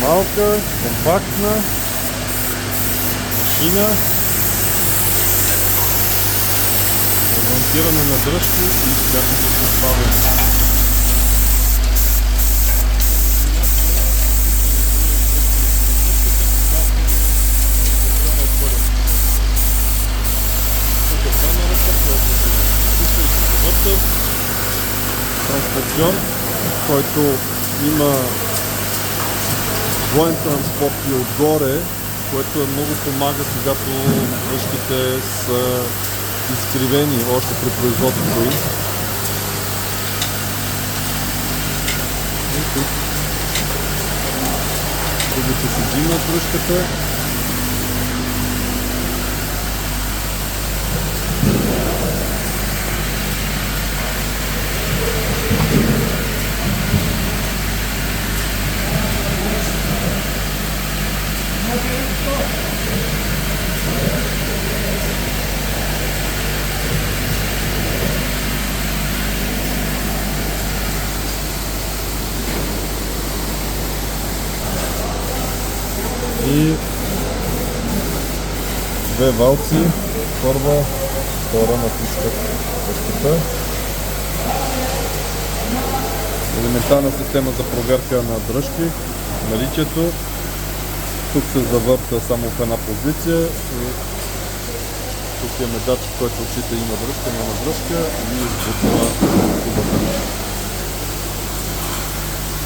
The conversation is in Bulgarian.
Малка, компактна машина. Ремонтиране на дръжки и тяхното поставяне. Транспортьор, който има двоен транспорт и отгоре, което много помага, когато дръжките са изкривени още при производството им. Другите се взимат дръжката. И две валци, първа, втора натискат дръжката. Елементарна система за проверка на дръжки, наличието. Тук се завърта само в една позиция и тук имаме датчик, който отчита има дръжка, няма дръжка и избутва тубата.